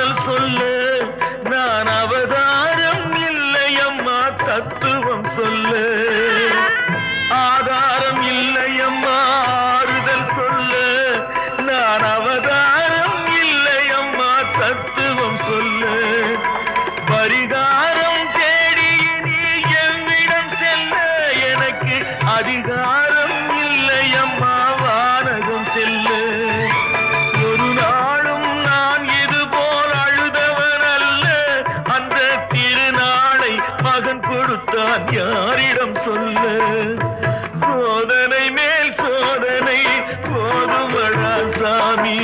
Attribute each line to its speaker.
Speaker 1: ஆறுதல் சொல்லு நான் அவதாரம் இல்லையம்மா தத்துவம் சொல்லு ஆதாரம் இல்லையம்மா ஆறுதல் சொல்லு நான் அவதாரம் இல்லையம்மா தத்துவம் சொல்லு பரிகாரம் தேடி நீ எவ்விடம் செல்ல எனக்கு அதிகாரம் இல்லையம்மா வானகம் செல்லு ஒரு நாளும் நான் இது போல் அழுதவன் அல்ல அந்த திருநாளை மகன் கொடுத்தான் யாரிடம் சொல்லு சோதனை மேல் சோதனை போதுமடா சாமி